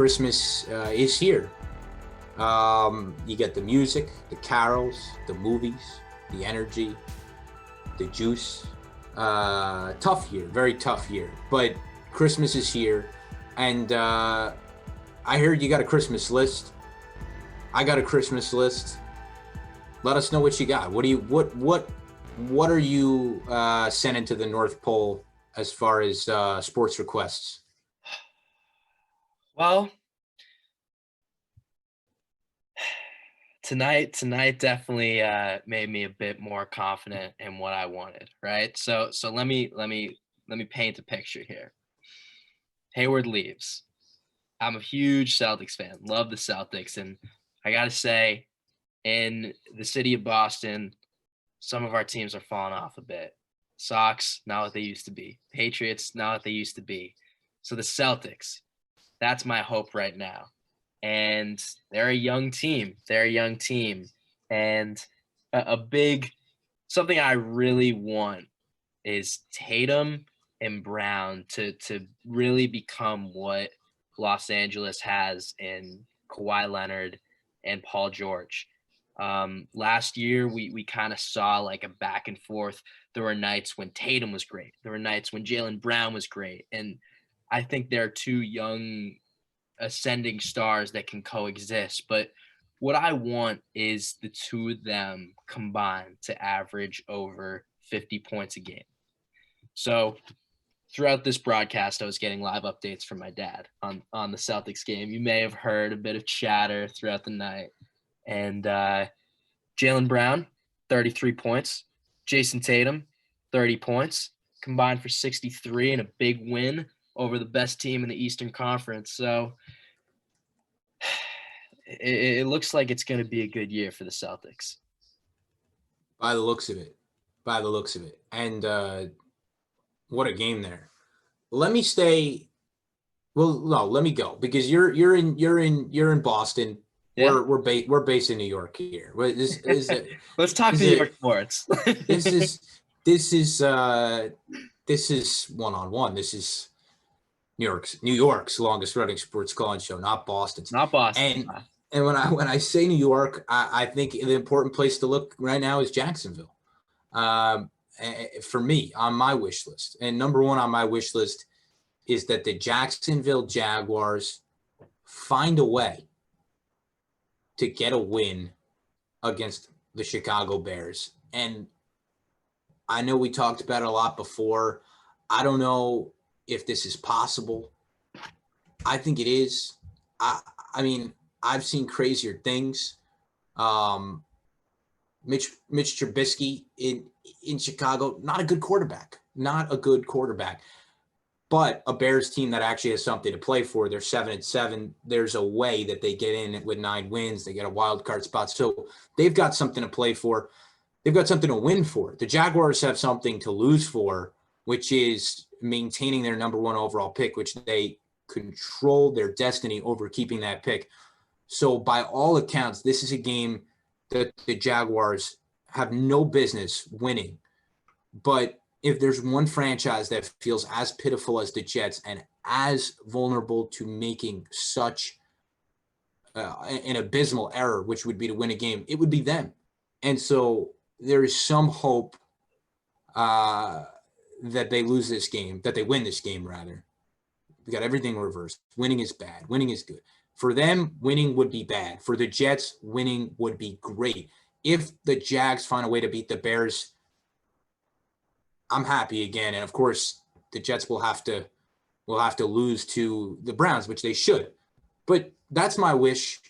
Christmas is here. You get the music, the carols, the movies, the energy, the juice. Tough year, very tough year. But Christmas is here, and I heard you got a Christmas list. I got a Christmas list. Let us know what you got. What are you sending to the North Pole as far as sports requests? Well, tonight definitely made me a bit more confident in what I wanted, right? So let me paint a picture here. Hayward leaves. I'm a huge Celtics fan. Love the Celtics, and I got to say, in the city of Boston, some of our teams are falling off a bit. Sox, not what they used to be. Patriots, not what they used to be. So the Celtics, that's my hope right now. And they're a young team. And a big something I really want is Tatum and Brown to really become what Los Angeles has in Kawhi Leonard and Paul George. Last year we kind of saw like a back and forth. There were nights when Tatum was great. There were nights when Jaylen Brown was great. And I think they're two young ascending stars that can coexist. But what I want is the two of them combined to average over 50 points a game. So throughout this broadcast, I was getting live updates from my dad on the Celtics game. You may have heard a bit of chatter throughout the night. And Jaylen Brown, 33 points. Jason Tatum, 30 points, combined for 63 and a big win over the best team in the Eastern Conference. So it looks like it's going to be a good year for the Celtics. By the looks of it. And what a game there. Let me stay. Well, no, let me go because you're in Boston. Yeah. We're based in New York here. Let's talk New York sports. This is one-on-one. This is New York's longest running sports calling show, not Boston's. Not Boston. And when I say New York, I think the important place to look right now is Jacksonville. For me, on my wish list, and number one on my wish list is that the Jacksonville Jaguars find a way to get a win against the Chicago Bears. And I know we talked about it a lot before. I don't know if this is possible. I think it is. I mean, I've seen crazier things. Mitch Trubisky in Chicago, not a good quarterback. But a Bears team that actually has something to play for. They're 7-7. There's a way that they get in with 9 wins. They get a wild card spot. So they've got something to play for. They've got something to win for. The Jaguars have something to lose for, which is maintaining their number 1 overall pick, which they control their destiny over keeping that pick. So by all accounts, this is a game that the Jaguars have no business winning. But if there's one franchise that feels as pitiful as the Jets and as vulnerable to making such an abysmal error, which would be to win a game, it would be them. And so there is some hope that they lose this game, that they win this game, rather. We got everything reversed. Winning is bad. Winning is good. For them, winning would be bad. For the Jets, winning would be great. If the Jags find a way to beat the Bears, I'm happy again. And of course, the Jets will have to lose to the Browns, which they should. But that's my wish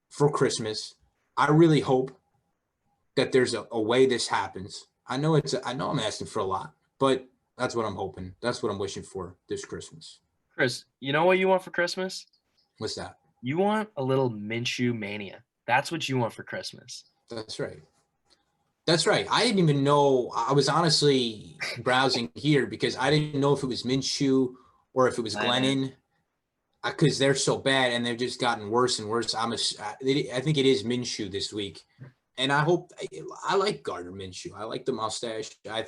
for Christmas. I really hope that there's a way this happens. I know I'm asking for a lot, but that's what I'm hoping. That's what I'm wishing for this Christmas. Chris, you know what you want for Christmas? What's that? You want a little Minshew mania. That's what you want for Christmas. That's right. I didn't even know. I was honestly browsing here because I didn't know if it was Minshew or if it was Glennon, because they're so bad and they've just gotten worse and worse. I think it is Minshew this week, and I like Gardner Minshew. I like the mustache. I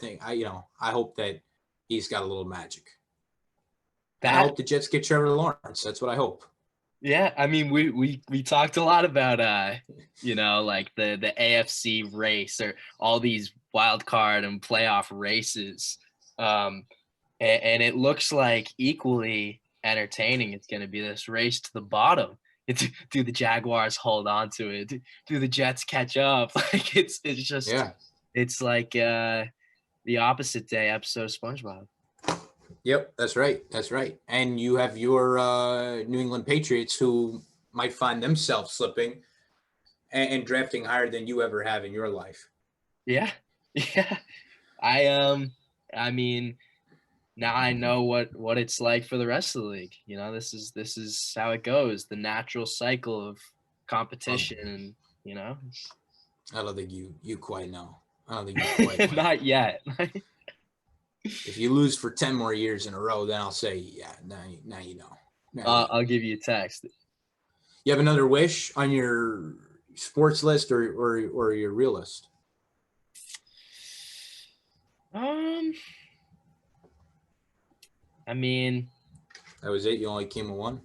hope that he's got a little magic. And I hope the Jets get Trevor Lawrence. That's what I hope. Yeah, I mean, we talked a lot about like the AFC race or all these wild card and playoff races, and it looks like equally entertaining. It's going to be this race to the bottom. It's do the Jaguars hold on to it? Do the Jets catch up? Like it's just Yeah. it's like the opposite day episode of SpongeBob. Yep, that's right. That's right. And you have your New England Patriots who might find themselves slipping and drafting higher than you ever have in your life. Yeah, yeah. I I mean, now I know what it's like for the rest of the league. This is how it goes. The natural cycle of Um, competition, and you know, I don't think you quite know. I don't think you quite know. not yet. If you lose for 10 more years in a row, then I'll say, yeah, now you know. Now you know. I'll give you a text. You have another wish on your sports list or your real list? Um, I mean, That was it. You only came with one.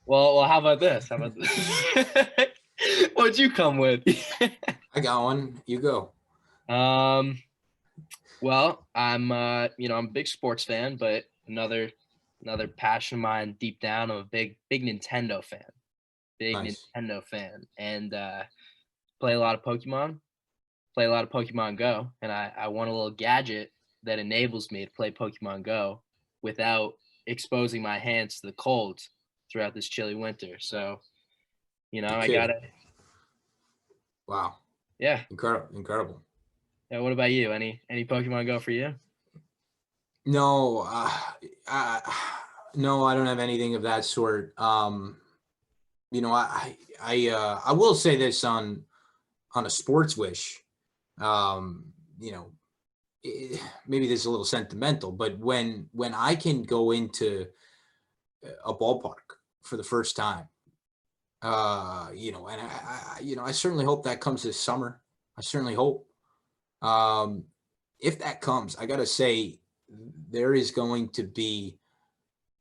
well, how about this? How about this? What'd you come with? I got one. You go. um, well, I'm a big sports fan, but another passion of mine deep down, I'm a big Nintendo fan. Big Nice. Nintendo fan, and play a lot of Pokemon, play a lot of Pokemon Go, and I want a little gadget that enables me to play Pokemon Go without exposing my hands to the cold throughout this chilly winter. So, You're I kidding. gotta, Wow. yeah. Incredible. Incredible. Yeah. What about you? Any Pokemon Go for you? No, no, I don't have anything of that sort. I will say this on a sports wish. Um, you know, maybe this is a little sentimental, but when I can go into a ballpark for the first time, and I certainly hope that comes this summer. I certainly hope. Um, if that comes, I gotta say, there is going to be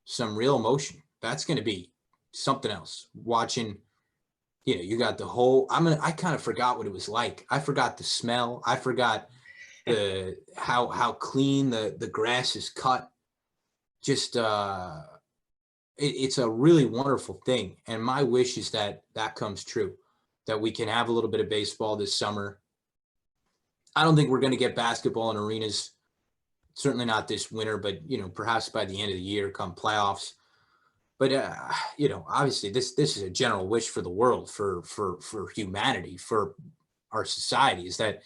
some real emotion. That's going to be something else. Watching, you got the whole. I kind of forgot what it was like. I forgot the smell. I forgot the how clean the grass is cut. Just it's a really wonderful thing. And my wish is that that comes true. That we can have a little bit of baseball this summer. I don't think we're going to get basketball in arenas. Certainly not this winter, but perhaps by the end of the year, come playoffs. But obviously, this is a general wish for the world, for humanity, for our society, is that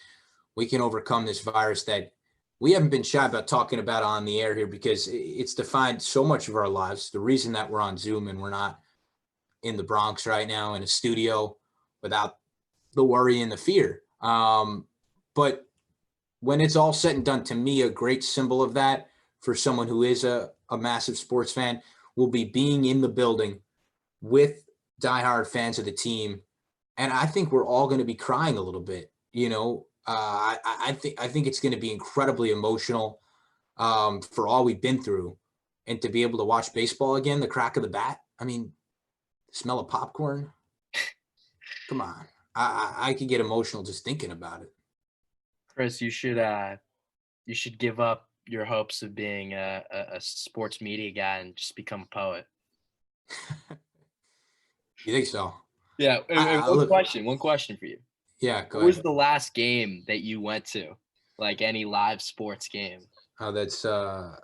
we can overcome this virus that we haven't been shy about talking about on the air here because it's defined so much of our lives. The reason that we're on Zoom and we're not in the Bronx right now in a studio without the worry and the fear. But when it's all said and done, to me, a great symbol of that for someone who is a massive sports fan will be being in the building with diehard fans of the team. And I think we're all going to be crying a little bit. I think it's going to be incredibly emotional for all we've been through. And to be able to watch baseball again, the crack of the bat. I mean, smell of popcorn. Come on. I could get emotional just thinking about it. Chris, you should give up your hopes of being a sports media guy and just become a poet. You think so? Yeah. And I one look. question for you. Yeah, go What was ahead. the last game that you went to? Like any live sports game? That's the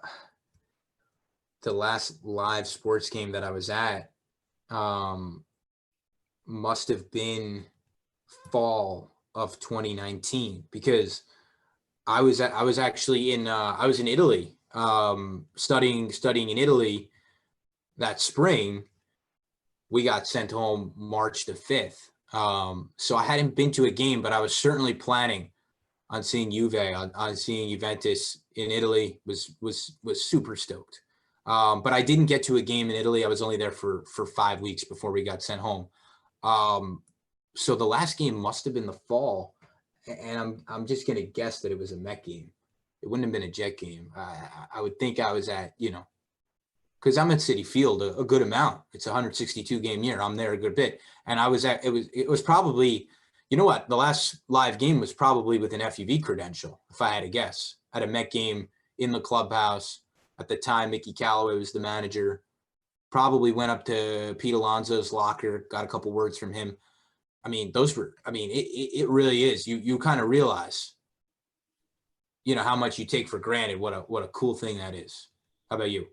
last live sports game that I was at. Um, must have been fall of 2019 because I was actually I was in Italy studying in Italy that spring. We got sent home March the 5th. So I hadn't been to a game, but I was certainly planning on seeing Juve, on seeing Juventus in Italy. Was super stoked. But I didn't get to a game in Italy. I was only there for 5 weeks before we got sent home. So the last game must have been the fall, and I'm just gonna guess that it was a Met game. It wouldn't have been a Jet game. I would think I was at because I'm at Citi Field a good amount. It's a 162 game year. I'm there a good bit. And it was probably, you know what? The last live game was probably with an FUV credential, if I had to guess, at a Met game in the clubhouse. At the time, Mickey Callaway was the manager. Probably went up to Pete Alonso's locker, got a couple words from him. I mean, it really is. You kind of realize, how much you take for granted. What a cool thing that is. How about you?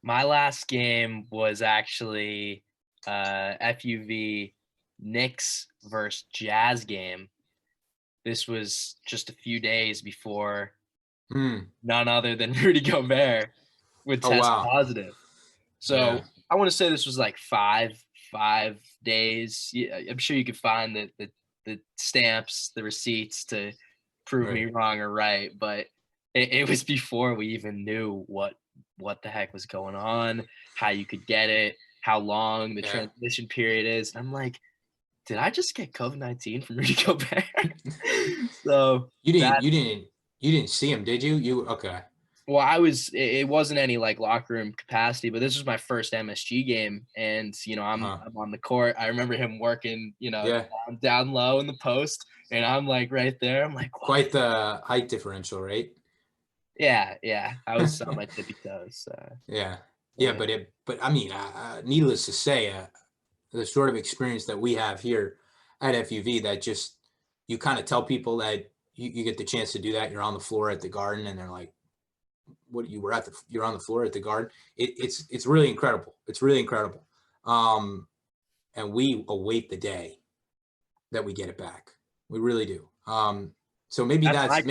My last game was actually FUV Knicks versus Jazz game. This was just a few days before none other than Rudy Gobert would test positive. So I want to say this was like five days. Yeah, I'm sure you could find the stamps, the receipts to prove me wrong or right, but it was before we even knew what the heck was going on, how you could get it, how long the transition period is. And I'm like, did I just get COVID-19 from Rudy Gobert? So you didn't see him, did you? Okay. Well, it wasn't any like locker room capacity, but this was my first MSG game. And, I'm on the court. I remember him working, down low in the post, and I'm like right there. I'm like, what? Quite the height differential, right? Yeah. I was on my tippy toes. But I mean, needless to say, the sort of experience that we have here at FUV, that just, you kind of tell people that you get the chance to do that. You're on the floor at the Garden, and they're like, you're on the floor at the Garden. It's really incredible. It's really incredible. And we await the day that we get it back. We really do. So maybe that's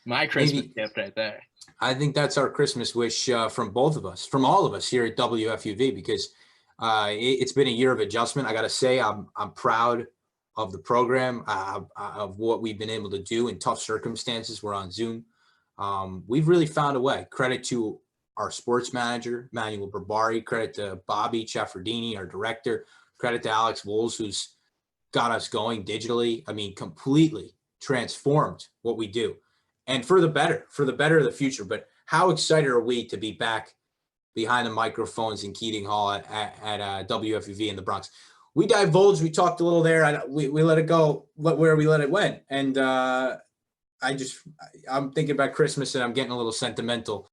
my Christmas gift right there. I think that's our Christmas wish from both of us, from all of us here at WFUV, because it's been a year of adjustment. I got to say, I'm proud of the program, of what we've been able to do in tough circumstances. We're on Zoom. We've really found a way. Credit to our sports manager, Manuel Barbari. Credit to Bobby Chaffardini, our director. Credit to Alex Wolves, who's got us going digitally. I mean, completely transformed what we do, and for the better of the future. But how excited are we to be back behind the microphones in Keating Hall at WFUV in the Bronx? We divulged, we talked a little there. We let it go where we let it went. And I'm thinking about Christmas, and I'm getting a little sentimental